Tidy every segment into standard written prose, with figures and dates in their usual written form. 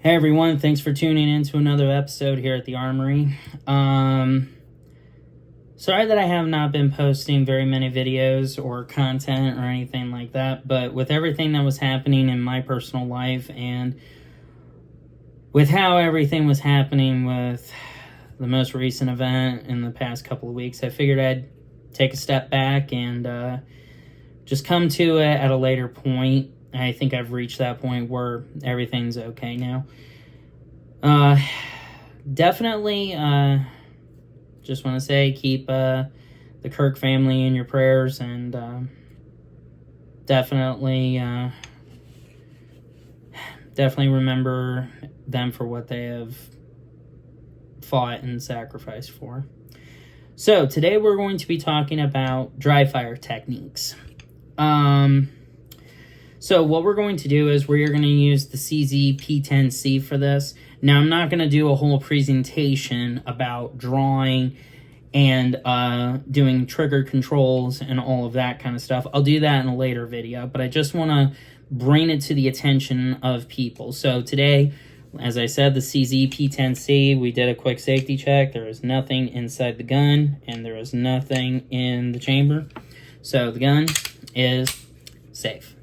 Hey everyone, thanks for tuning in to another episode here at the Armory. Sorry that I have not been posting very many videos or content or anything like that, but with everything that was happening in my personal life and with how everything was happening with the most recent event in the past couple of weeks, I figured I'd take a step back and just come to it at a later point. I think I've reached that point where everything's okay now. Definitely, just want to say keep the Kirk family in your prayers, and definitely remember them for what they have fought and sacrificed for. So today we're going to be talking about dry fire techniques. So what we're going to do is we're going to use the CZ P10C for this. Now, I'm not going to do a whole presentation about drawing and doing trigger controls and all of that kind of stuff. I'll do that in a later video, but I just want to bring it to the attention of people. So today, as I said, the CZ P10C, we did a quick safety check. There is nothing inside the gun, and there is nothing in the chamber. So the gun is safe.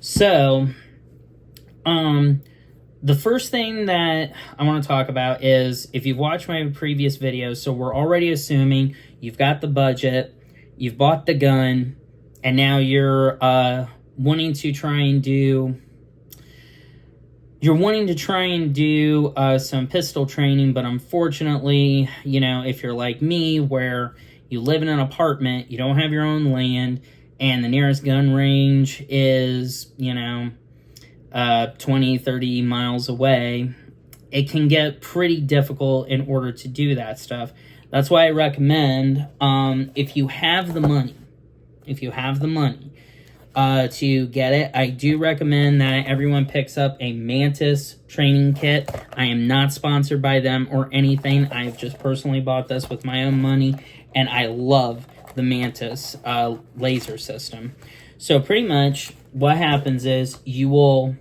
So, the first thing that I want to talk about is, if you've watched my previous videos, so we're already assuming you've got the budget, you've bought the gun, and now you're wanting to try and do some pistol training, but unfortunately, you know, if you're like me, where you live in an apartment, you don't have your own land, and the nearest gun range is, 20, 30 miles away, it can get pretty difficult in order to do that stuff. That's why I recommend, if you have the money, to get it, I do recommend that everyone picks up a Mantis training kit. I am not sponsored by them or anything. I've just personally bought this with my own money, and I love the Mantis laser system. So pretty much what happens is you'll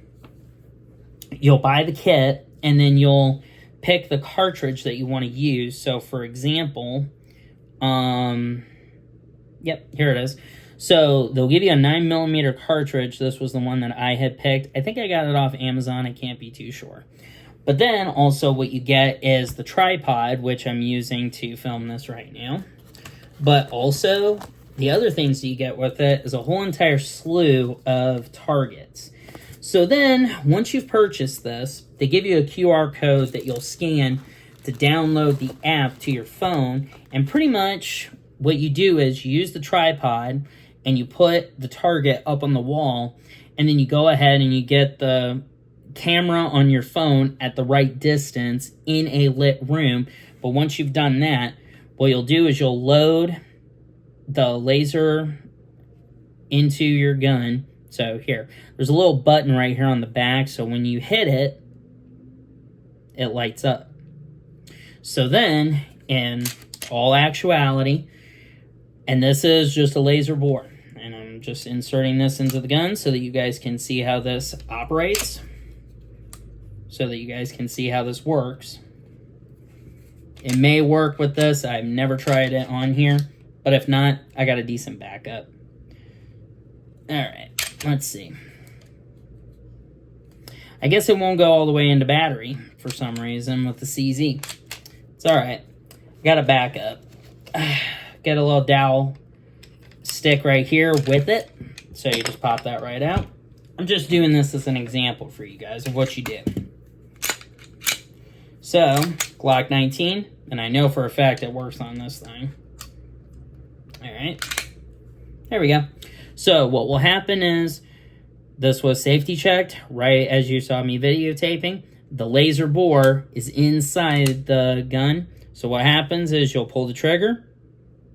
buy the kit, and then you'll pick the cartridge that you want to use. So for example, here it is. So they'll give you a 9mm cartridge. This was the one that I had picked. I think I got it off Amazon. I can't be too sure. But then also what you get is the tripod, which I'm using to film this right now. But also, the other things that you get with it is a whole entire slew of targets. So then, once you've purchased this, they give you a QR code that you'll scan to download the app to your phone. And pretty much what you do is you use the tripod and you put the target up on the wall, and then you go ahead and you get the camera on your phone at the right distance in a lit room. But once you've done that, what you'll do is you'll load the laser into your gun. So here, there's a little button right here on the back. So when you hit it, it lights up. So then, in all actuality, and this is just a laser bore, and I'm just inserting this into the gun so that you guys can see how this operates, so that you guys can see how this works. It may work with this. I've never tried it on here, but if not, I got a decent backup. All right, let's see. I guess it won't go all the way into battery for some reason with the CZ. It's all right. Got a backup. Get a little dowel stick right here with it. So you just pop that right out. I'm just doing this as an example for you guys of what you do. So, Glock 19, and I know for a fact it works on this thing. All right, there we go. So what will happen is, this was safety checked, right as you saw me videotaping. The laser bore is inside the gun. So what happens is you'll pull the trigger,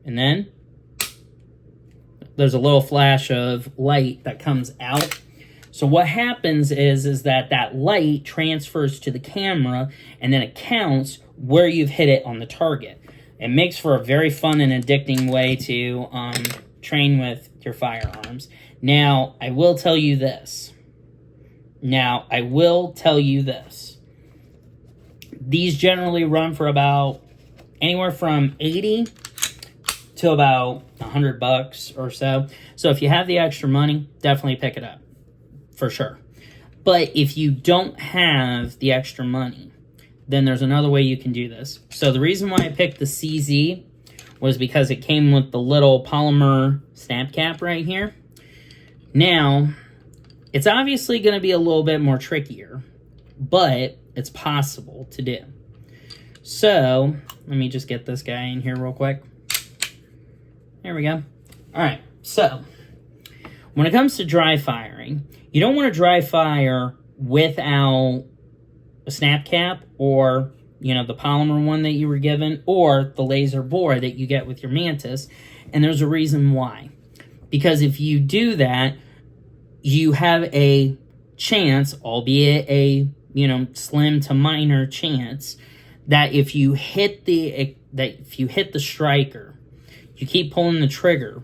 and then there's a little flash of light that comes out. So what happens is that light transfers to the camera, and then it counts where you've hit it on the target. It makes for a very fun and addicting way to train with your firearms. Now, I will tell you this. These generally run for about anywhere from 80 to about $100 or so. So if you have the extra money, definitely pick it up for sure. But if you don't have the extra money, then there's another way you can do this. So the reason why I picked the CZ was because it came with the little polymer snap cap right here. Now, it's obviously going to be a little bit more trickier, but it's possible to do. So, let me just get this guy in here real quick. There we go. All right, so when it comes to dry firing, you don't want to dry fire without a snap cap or, you know, the polymer one that you were given or the laser bore that you get with your Mantis. And there's a reason why. Because if you do that, you have a chance, albeit a, you know, slim to minor chance, that if you hit the striker, you keep pulling the trigger,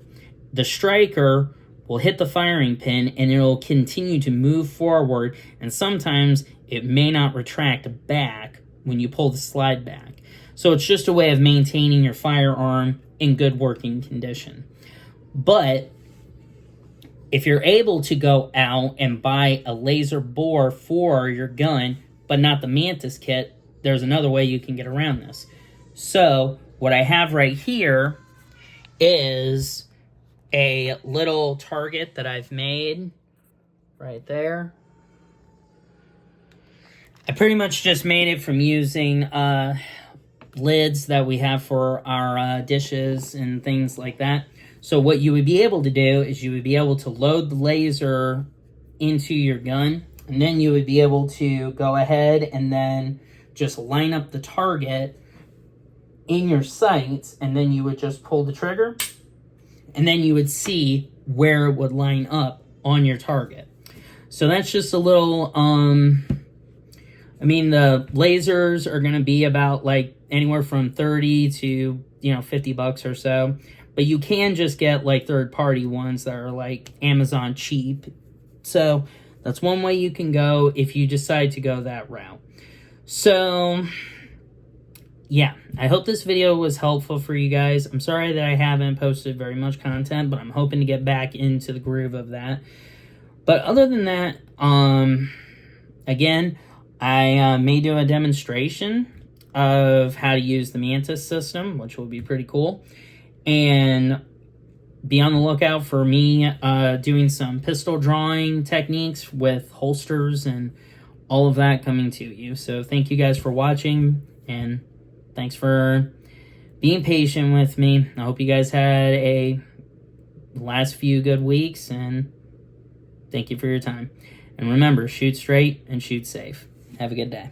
the striker will hit the firing pin and it'll continue to move forward, and sometimes it may not retract back when you pull the slide back. So it's just a way of maintaining your firearm in good working condition. But if you're able to go out and buy a laser bore for your gun, but not the Mantis kit, there's another way you can get around this. So what I have right here is a little target that I've made right there. I pretty much just made it from using lids that we have for our dishes and things like that. So what you would be able to do is you would be able to load the laser into your gun, and then you would be able to go ahead and then just line up the target in your sights, and then you would just pull the trigger, and then you would see where it would line up on your target. So that's just a little, I mean, the lasers are going to be about like anywhere from 30 to, you know, $50 or so. But you can just get like third-party ones that are like Amazon cheap. So that's one way you can go if you decide to go that route. So yeah, I hope this video was helpful for you guys. I'm sorry that I haven't posted very much content, but I'm hoping to get back into the groove of that. But other than that, again, I may do a demonstration of how to use the Mantis system, which will be pretty cool. And be on the lookout for me doing some pistol drawing techniques with holsters and all of that coming to you. So thank you guys for watching, and thanks for being patient with me. I hope you guys had a last few good weeks, and thank you for your time. And remember, shoot straight and shoot safe. Have a good day.